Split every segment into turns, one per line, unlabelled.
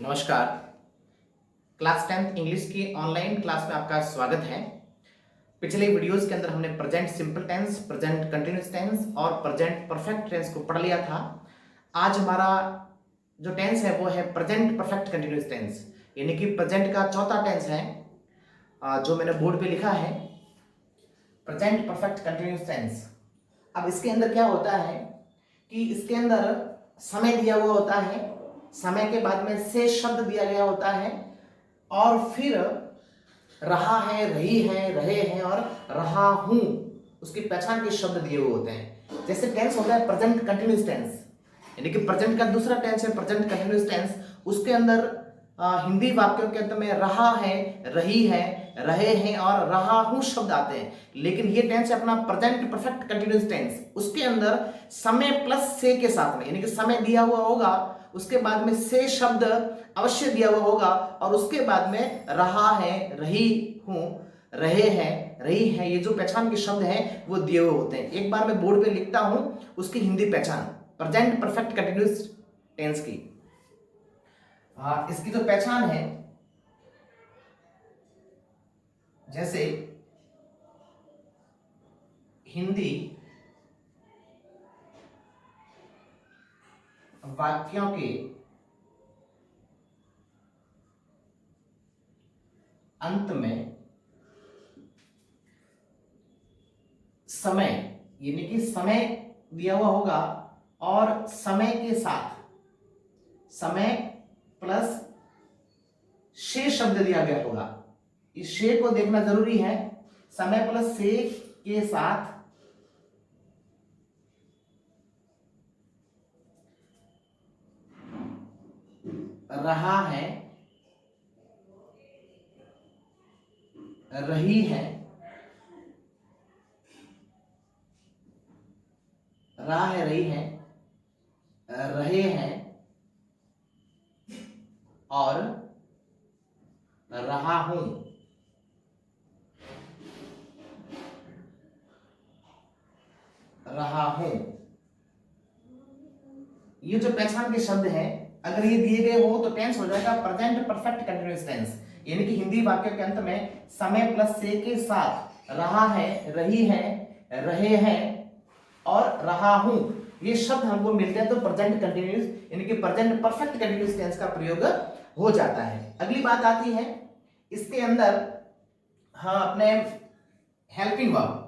नमस्कार। Class 10th English की online class में आपका स्वागत है। पिछले वीडियोस के अंदर हमने present simple tense, present continuous tense और प्रेजेंट परफेक्ट टेंस को पढ़ लिया था। आज हमारा जो टेंस है वो है प्रेजेंट परफेक्ट कंटिन्यूअस टेंस, यानी कि प्रेजेंट का चौथा टेंस है जो मैंने बोर्ड पे लिखा है, प्रेजेंट परफेक्ट कंटिन्यूअस टेंस। अब इसके अंदर क्या होता है कि इसके अंदर समय दिया हुआ होता है, समय के बाद में से शब्द दिया गया होता है और फिर रहा है, रही है, रहे हैं और रहा हूं उसकी पहचान के शब्द दिए हुए होते हैं। जैसे टेंस होता है प्रेजेंट कंटिन्यूअस टेंस, यानी कि प्रेजेंट का दूसरा टेंस है प्रेजेंट कंटिन्यूअस टेंस। उसके अंदर हिंदी वाक्यों के अंत में रहा है, रही है, रहे हैं और रहा हूं शब्द आते हैं। लेकिन ये टेंस है अपना प्रेजेंट परफेक्ट कंटिन्यूअस टेंस, उसके अंदर समय प्लस से के साथ में, यानी कि समय दिया हुआ होगा, उसके बाद में से शब्द अवश्य दिया हुआ होगा और उसके बाद में रहा है, रही हूं, रहे हैं, रही है, ये जो पहचान के शब्द हैं वो दिए हुए होते हैं। एक बार मैं बोर्ड पे लिखता हूं उसकी हिंदी पहचान प्रेजेंट परफेक्ट कंटिन्यूअस टेंस की। इसकी जो पहचान है, जैसे हिंदी वाक्यों के अंत में समय, यानी कि समय दिया हुआ होगा और समय के साथ समय प्लस से शब्द दिया गया होगा। इस से को देखना जरूरी है। समय प्लस से के साथ रहा है, रही है, रहा है, रही है, रहे हैं और रहा हूं। रहा हूं, ये जो पहचान के शब्द हैं, अगर ये दिए गए हो तो टेंस हो जाएगा प्रेजेंट परफेक्ट कंटिन्यूअस टेंस, यानी कि हिंदी वाक्य के अंत में समय प्लस से के साथ रहा है, रही है, रहे हैं और रहा हूं ये शब्द हमको मिलते हैं तो प्रेजेंट कंटिन्यूअस यानी कि प्रेजेंट परफेक्ट कंटिन्यूअस टेंस का प्रयोग हो जाता है। अगली बात आती है इसके अंदर, अपने हेल्पिंग वर्ब।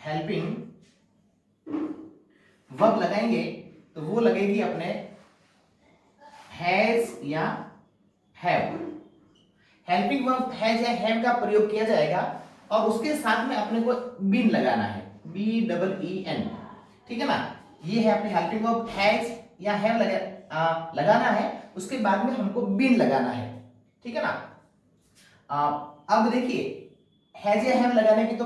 हेल्पिंग वर्ब लगाएंगे तो वो लगेगी अपने हैज या हैव। हेल्पिंग वर्ब हैज या हैव का प्रयोग किया जाएगा और उसके साथ में अपने को बीन लगाना है, BEEN, ठीक है ना। ये है अपनी हेल्पिंग वर्ब हैज या हैव लगाना है, उसके बाद में हमको बीन लगाना है, ठीक है ना। अब देखिए हैज या हैव लगाने की तो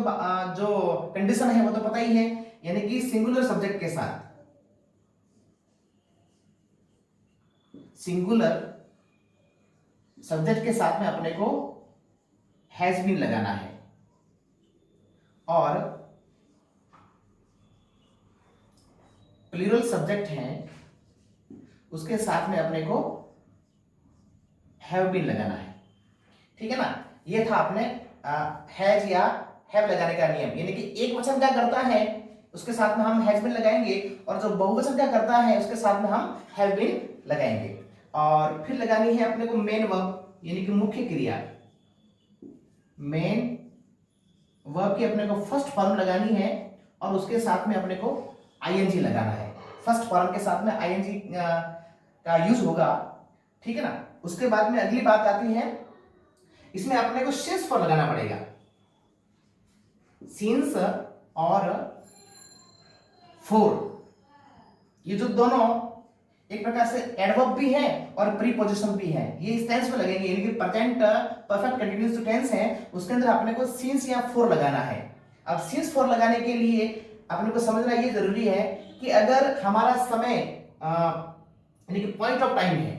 जो कंडीशन है वो तो पता ही है, यानी कि सिंगुलर सब्जेक्ट के साथ, सिंगुलर सब्जेक्ट के साथ में अपने को हैज बीन लगाना है और प्लूरल सब्जेक्ट है उसके साथ में अपने को हैव बीन लगाना है, ठीक है ना। ये था अपने हैज या हैव लगाने का नियम, यानी कि एक वचन क्या करता है उसके साथ में हम हैज बीन लगाएंगे और जो बहुवचन क्या करता है उसके साथ में हम हैव बीन लगाएंगे। और फिर लगानी है अपने को मेन वर्ब, यानी कि मुख्य क्रिया। मेन वर्ब की अपने को फर्स्ट फॉर्म लगानी है और उसके साथ में अपने को आईएनजी लगाना है। फर्स्ट फॉर्म के साथ में आईएनजी का यूज होगा, ठीक है ना। उसके बाद में अगली बात आती है, इसमें अपने को सिंस फॉर लगाना पड़ेगा। सिंस और फोर, ये जो दोनों एक प्रकार से एडवर्ब भी है और प्रीपोजिशन भी है, ये इस टेंस में लगेंगे, यानी कि प्रेजेंट परफेक्ट कंटीन्यूअस जो टेंस है उसके अंदर अपने को सिंस या फोर लगाना है। अब सिंस फोर लगाने के लिए अपने को समझना ये जरूरी है कि अगर हमारा समय यानी कि पॉइंट ऑफ टाइम है,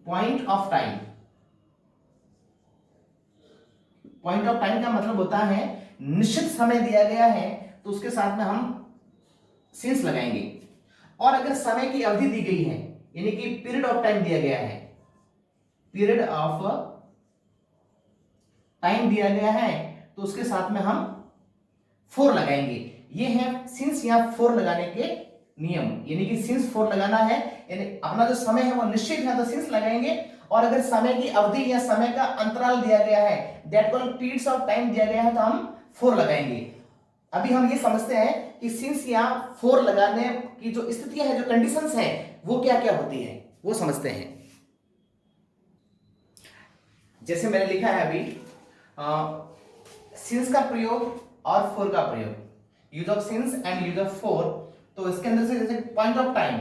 point of time, point of time का मतलब होता है निश्चित समय दिया गया है तो उसके साथ में हम सिंस लगाएंगे। और अगर समय की अवधि दी गई है, यानी कि पीरियड ऑफ टाइम दिया गया है, पीरियड ऑफ टाइम दिया गया है, तो उसके साथ में हम फोर लगाएंगे। ये है सिंस या फोर लगाने के नियम, यानी कि सिंस फोर लगाना है, यानी अपना जो समय है वो निश्चित है तो सिंस लगाएंगे। और अगर समय की अवधि या समय का अंतराल दिया गया है, that called periods of time दिया गया है, तो हम फोर लगाएंगे। अभी हम ये समझते हैं कि सिंस या फोर लगाने की जो स्थितियां है, जो कंडीशंस है, वो क्या क्या होती है, वो समझते हैं। जैसे मैंने लिखा है अभी सिंस का प्रयोग और फोर का प्रयोग, use of since and use of four. तो इसके अंदर से जैसे पॉइंट ऑफ टाइम,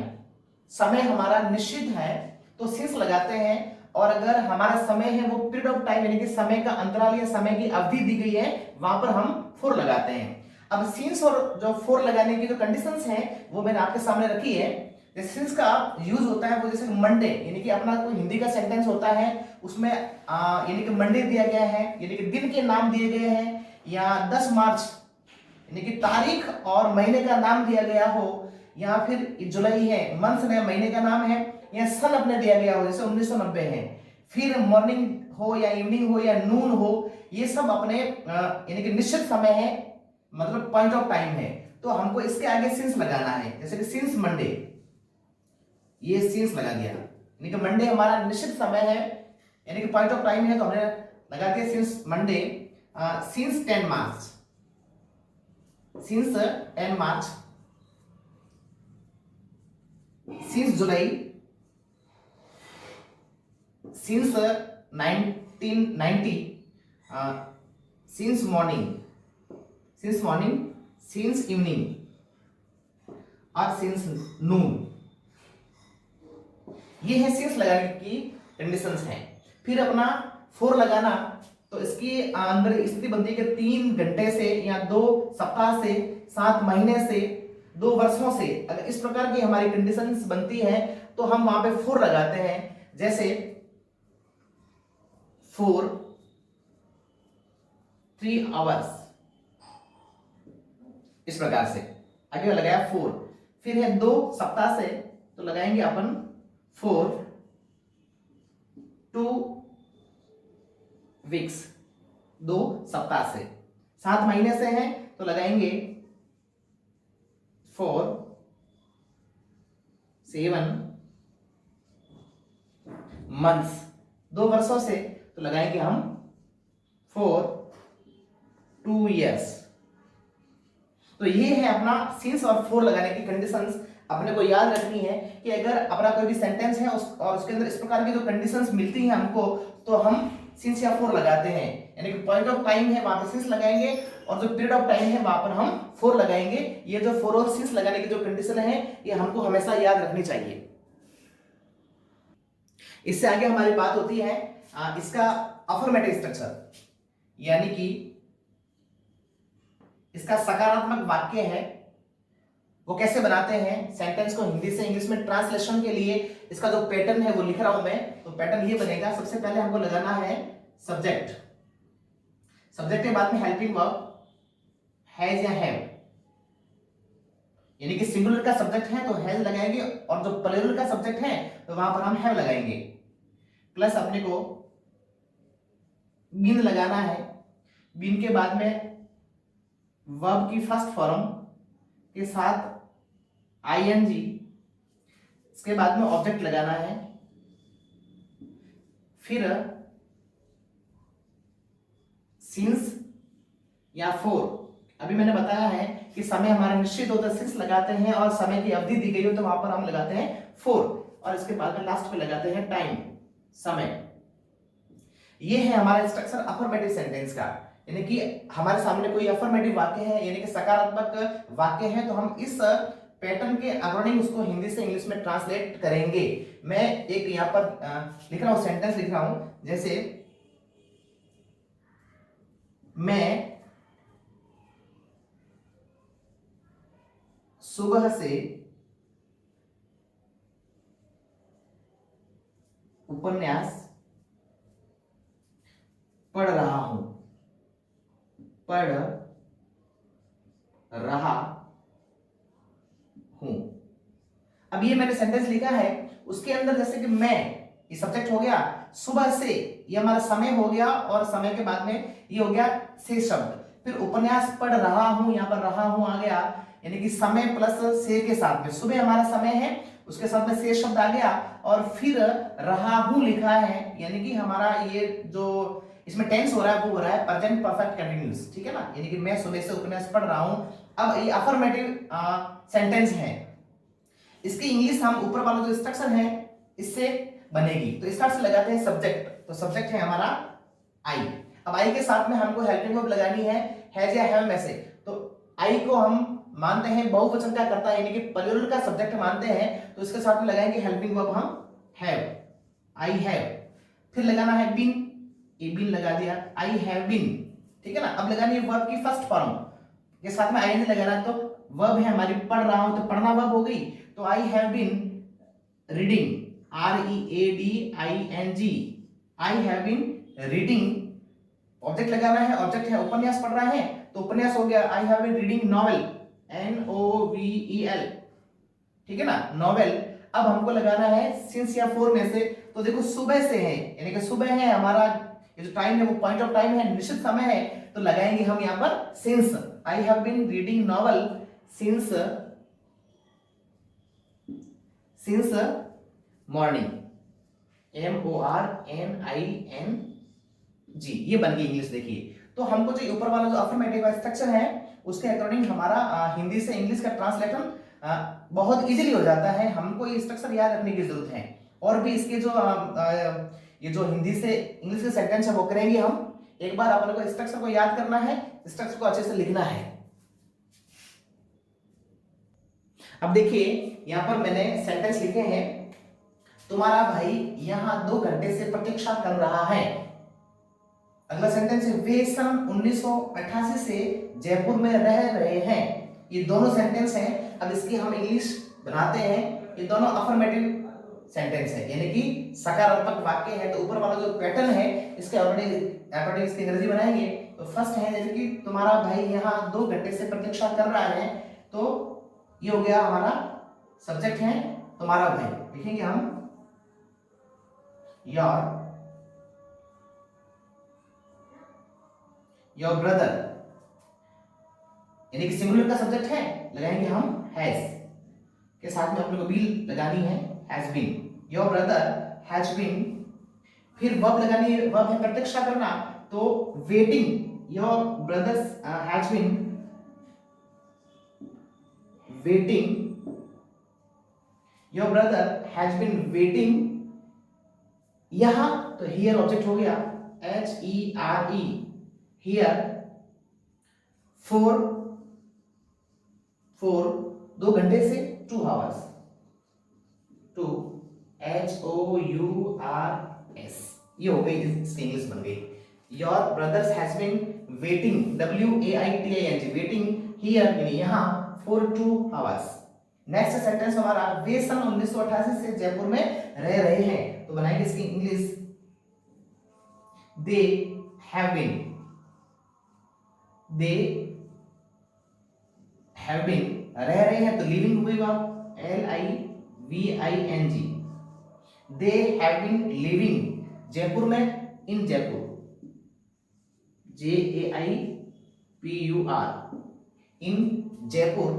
समय हमारा निश्चित है तो सिंस लगाते हैं, और अगर हमारा समय है वो पीरियड ऑफ टाइम यानी कि समय का अंतराल या समय की अवधि दी गई है, वहां पर हम फोर लगाते हैं। अब सिंस और जो फोर लगाने की जो कंडीशंस हैं वो मैंने आपके सामने रखी है। सिंस का यूज होता है वो जैसे मंडे, यानी कि अपना कोई हिंदी का सेंटेंस होता है, उसमें यानी कि मंडे दिया गया है, यानी कि दिन के नाम दिए गए हैं, या 10 मार्च यानी कि तारीख और महीने का नाम दिया गया हो, या फिर जुलाई है मंथ है, महीने का नाम है, या सन अपने दिया गया हो जैसे 1990 है, फिर मॉर्निंग हो या इवनिंग हो या नून हो, ये सब अपने यानी कि निश्चित समय है, मतलब पॉइंट ऑफ टाइम है। तो हमको इसके आगे सिंस लगाना है, जैसे कि सिंस मंडे, ये सिंस लगा दिया, यानी कि मंडे हमारा निश्चित समय है, यानी कि पॉइंट ऑफ टाइम है, तो हमने लगा दिया since Monday. Since 10 March, since 10 March, since July, since 1990, since morning, since morning, since evening और सिंस नून। ये है सिंस लगाने की कंडीशंस हैं। फिर अपना फोर लगाना, तो इसकी अंदर स्थिति बनती है कि 3 घंटे से या 2 सप्ताह से, 7 महीने से, 2 वर्षों से, अगर इस प्रकार की हमारी कंडीशंस बनती है तो हम वहां पे फोर लगाते हैं। जैसे 4 3 आवर्स, इस प्रकार से आगे लगाया 4। फिर है 2 सप्ताह से, तो लगाएंगे अपन 4 2 वीक्स, 2 सप्ताह से। 7 महीने से है तो लगाएंगे 4 7 मंथ्स। 2 वर्षों से तो लगाएंगे हम 4 2 ईयर्स। तो ये है अपना सिंस और फोर लगाने की कंडीशंस। अपने को याद रखनी है कि अगर अपना कोई भी सेंटेंस है और उसके अंदर इस प्रकार की जो कंडीशंस मिलती हैं हमको, तो हम सिंस या फोर लगाते हैं, यानी कि पॉइंट ऑफ टाइम है वहां पे सिंस लगाएंगे, और जो पीरियड ऑफ टाइम है वहां पर हम फोर लगाएंगे। ये जो फोर और सिंस लगाने की जो कंडीशन है, ये हमको हमेशा याद रखनी चाहिए। इससे आगे हमारी बात होती है इसका अफर्मेटिव स्ट्रक्चर, यानी कि इसका सकारात्मक वाक्य है वो कैसे बनाते हैं। सेंटेंस को हिंदी से इंग्लिश में ट्रांसलेशन के लिए इसका जो पैटर्न है वो लिख रहा हूं मैं। तो पैटर्न ये बनेगा, सबसे पहले हमको लगाना है सब्जेक्ट, सब्जेक्ट के बाद में हेल्पिंग वर्ब हैज या हैव, यानी कि सिंगुलर का सब्जेक्ट है तो हैज लगाएंगे, और जो प्लूरल का सब्जेक्ट है तो वहां पर हम हैव लगाएंगे। प्लस अपने को बीन लगाना है, बीन के बाद में वर्ब की फर्स्ट फॉर्म के साथ आईएनजी, इसके बाद में ऑब्जेक्ट लगाना है, फिर सिंस या फोर। अभी मैंने बताया है कि समय हमारा निश्चित होता है, सिंस लगाते हैं, और समय की अवधि दी गई हो तो वहां पर हम लगाते हैं फोर, और इसके बाद में लास्ट में लगाते हैं टाइम, समय। ये है हमारा स्ट्रक्चर अफर्मेटिव सेंटेंस का, यानी कि हमारे सामने कोई अफर्मेटिव वाक्य है यानी कि सकारात्मक वाक्य है, तो हम इस पैटर्न के अकॉर्डिंग उसको हिंदी से इंग्लिश में ट्रांसलेट करेंगे। मैं एक यहां पर लिख रहा हूं, सेंटेंस लिख रहा हूं, जैसे मैं सुबह से उपन्यास पढ़ रहा हूं, पढ़ रहा हूं। अब ये मैंने सेंटेंस लिखा है, उसके अंदर जैसे कि मैं, ये सब्जेक्ट हो गया, सुबह से ये हमारा समय हो गया, और समय के बाद में ये हो गया से शब्द, फिर उपन्यास पढ़ रहा हूं, यहाँ पर रहा हूं आ गया, यानी कि समय प्लस से के साथ में, सुबह हमारा समय है, उसके साथ में से शब्द आ गया, और फिर रहा हूं लिखा है, यानी कि हमारा ये जो इसमें टेंस हो रहा है वो हो रहा है प्रेजेंट परफेक्ट कंटीन्यूअस, ठीक है ना, यानी कि मैं सुबह से उपन्यास पढ़ रहा हूं। अब ये अफर्मेटिव सेंटेंस है, इसकी इंग्लिश हम ऊपर वाला जो स्ट्रक्चर है इससे बनेगी। तो इसका से लगाते हैं सब्जेक्ट, तो सब्जेक्ट है हमारा आई। अब आई के साथ में हमको हेल्पिंग वर्ब लगानी है हैज या हैव में से, तो आई को हम मानते हैं बहुवचन का करता है, यानी कि प्लूरल का सब्जेक्ट मानते हैं, तो इसके साथ में लगाएंगे हेल्पिंग वर्ब हम हैव, आई हैव। फिर लगाना है बीन, ए बीन लगा दिया, आई हैव बीन, ठीक है ना। अब लगानी है वर्ब की फर्स्ट फॉर्म के साथ में आई लगाना, तो वर्ब है हमारी पढ़ रहा हूं, तो पढ़ना वर्ब हो गई, तो I have been reading, READING, I have been reading. Object लगाना है, ऑब्जेक्ट है उपन्यास पढ़ रहा है, तो उपन्यास हो गया I have been reading novel, NOVEL, ठीक है ना, नॉवेल। अब हमको लगाना है सिंस या फोर में से, तो देखो सुबह से है, यानी कि सुबह है हमारा, ये जो टाइम है वो पॉइंट ऑफ टाइम है, निश्चित समय है, तो लगाएंगे हम यहाँ पर since, I have been reading novel since morning, MORNING, ये बन गई इंग्लिश। देखिए, तो हमको जो ऊपर वाला जो अफर्मेटिव स्ट्रक्चर है उसके अकॉर्डिंग हमारा हिंदी से इंग्लिश का ट्रांसलेशन बहुत इजीली हो जाता है, हमको ये स्ट्रक्चर याद रखने की जरूरत है। और भी इसके जो ये जो हिंदी से इंग्लिश के सेंटेंस है वो करेंगे हम। एक बार अपन को स्ट्रक्चर को याद करना है, स्ट्रक्चर को अच्छे से लिखना है। अब देखिए यहां पर मैंने सेंटेंस लिखे हैं, तुम्हारा भाई यहां 2 घंटे से प्रतीक्षा कर रहा है। अगला सेंटेंस है वे सन 1988 से जयपुर में रह रहे हैं। ये दोनों सेंटेंस हैं। अब इसकी हम इंग्लिश बनाते हैं, ये दोनों अफर्मेटिव सेंटेंस है, यानी कि सकारात्मक वाक्य है। तो ऊपर वाला जो पैटर्न है इसके अकॉर्डिंग इसकी अंग्रेजी बनाएंगे। तो फर्स्ट है जैसे कि तुम्हारा भाई यहाँ 2 घंटे से प्रतीक्षा कर रहा है, तो ये हो गया हमारा सब्जेक्ट है तुम्हारा भाई, लिखेंगे हम योर ब्रदर, यानी कि सिंगुलर का सब्जेक्ट है, लगाएंगे हम हैज के साथ में अपने को बीन लगानी है, has been, your brother has been. फिर वर्ब लगानी है, वर्ब है प्रतीक्षा करना, तो waiting, your brothers has been waiting, your brother has been waiting. यहां तो हियर ऑब्जेक्ट हो गया, HERE, हियर, फॉर 2 घंटे से 2 hours, 2 HOURS, ये हो गई, इसकी इंग्लिश बन गई। Your brothers has been waiting, WAITING, waiting here, यानी यहां, फॉर 2 hours। नेक्स्ट सेंटेंस हमारा वे सन 1988 से जयपुर में रह रहे हैं, तो बनाएंगे इसकी English, they have been, they have been, रह रहे हैं तो लिविंग हुई बात, LIVING, they have been living Jaipur में, इन जयपुर, JAIPUR, इन जयपुर।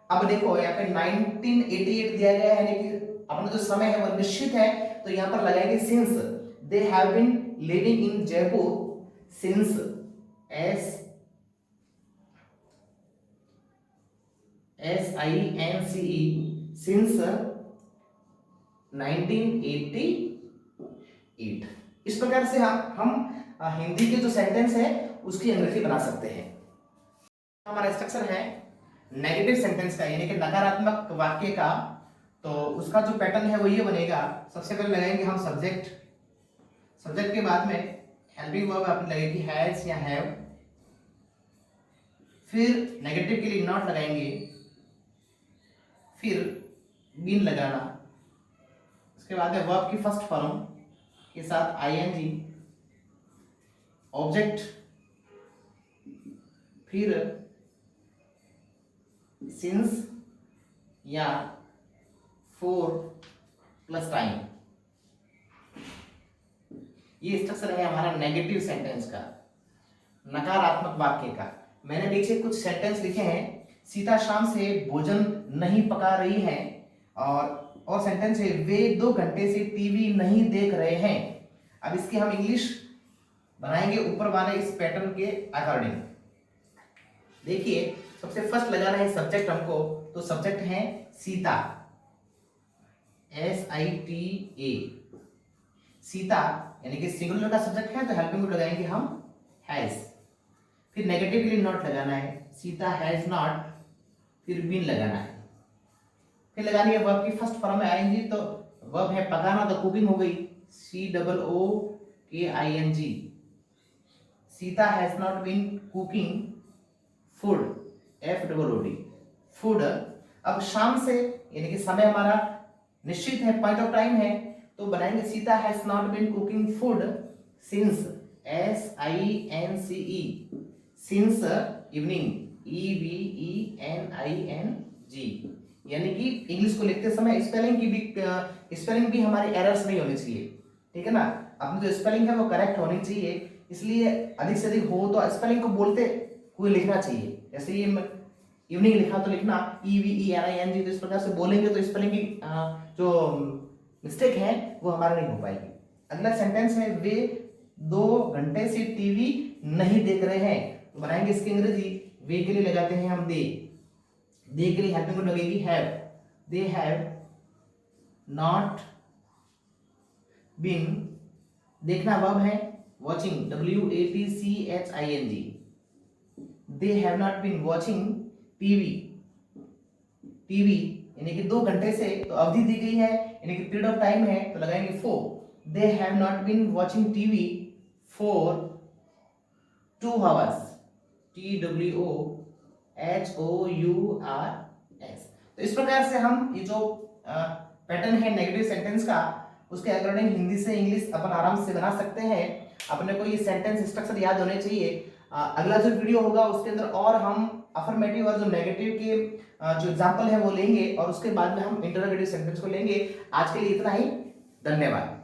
अब देखो यहाँ पे 1988 दिया गया है, यानी कि अपना जो समय है वो निश्चित है, तो यहाँ पर लगाएंगे since, they have been living in Jaipur since, SINCE, since 1988। इस प्रकार से हम हिंदी के जो सेंटेंस है उसकी अंग्रेजी बना सकते हैं। हमारा स्ट्रक्चर है नेगेटिव सेंटेंस का, यानी कि नकारात्मक वाक्य का, तो उसका जो पैटर्न है वो ये बनेगा। सबसे पहले लगाएंगे हम सब्जेक्ट, सब्जेक्ट के बाद में हेल्पिंग वर्ब आपने लगेगी हैज या हैव, फिर नेगेटिव के लिए नॉट लगाएंगे, फिर बीन लगाना, उसके बाद है वर्ब की फर्स्ट फॉर्म के साथ ING, ऑब्जेक्ट, फिर सिंस या फॉर प्लस टाइम। ये स्ट्रक्चर है हमारा नेगेटिव सेंटेंस का, नकारात्मक वाक्य का। मैंने नीचे कुछ सेंटेंस लिखे हैं। सीता शाम से भोजन नहीं पका रही है, और सेंटेंस है वे 2 घंटे से टीवी नहीं देख रहे हैं। अब इसकी हम इंग्लिश बनाएंगे ऊपर वाले इस पैटर्न के अकॉर्डिंग। देखिए, सबसे फर्स्ट लगाना है सब्जेक्ट हमको, तो सब्जेक्ट है सीता, SITA। सीता यानी कि सिंगुलर का सब्जेक्ट है, तो हेल्पिंग वर्ब लगाएंगे हम हैज। फिर नेगेटिव के लिए नॉट लगाना है, सीता हैज नॉट, फिर बीन लगाना है। फिर लगानी है वर्ब की फर्स्ट फॉर्म में आएंगी, तो वर्ब है पकाना, तो कुकिंग हो गई, COOKING। Sita has not been cooking food, FOOD, food. अब शाम से यानी कि समय हमारा निश्चित है, पॉइंट ऑफ टाइम है, तो बनाएंगे Sita has not been cooking food since, SINCE, since evening, EVENING। यानी कि इंग्लिश को लिखते समय स्पेलिंग भी हमारी एरर्स नहीं होनी चाहिए, ठीक है ना। अपनी जो स्पेलिंग है वो करेक्ट होनी चाहिए, इसलिए अधिक से अधिक हो तो स्पेलिंग को बोलते हुए लिखना चाहिए। जैसे ये इवनिंग लिखा तो लिखना EVENING, तो इस प्रकार से बोलेंगे तो स्पेलिंग की जो मिस्टेक है वो हमारा नहीं हो पाएगी। अगला सेंटेंस है वे 2 घंटे से टीवी नहीं देख रहे हैं, तो बनाएंगे इसकी अंग्रेजी। वे के लिए लगाते हैं हम दे के लिए हेल्पिंग वर्ब लगेगी have. They have not been, देखना वर्ब है watching, WATCHING। They have not been watching TV यानी कि 2 घंटे से, तो अवधि दी गई है यानी कि पीरियड ऑफ टाइम है, तो लगाएंगे for. They have not been watching TV for 2 hours, TWOHOURS। तो इस प्रकार से हम ये जो पैटर्न है नेगेटिव सेंटेंस का, उसके अकॉर्डिंग हिंदी से इंग्लिश अपन आराम से बना सकते हैं। अपने को ये सेंटेंस स्ट्रक्चर याद होने चाहिए। अगला जो वीडियो होगा उसके अंदर और हम अफर्मेटिव और जो नेगेटिव के जो एग्जाम्पल है वो लेंगे, और उसके बाद में हम इंटरोगेटिव सेंटेंस को लेंगे। आज के लिए इतना ही, धन्यवाद।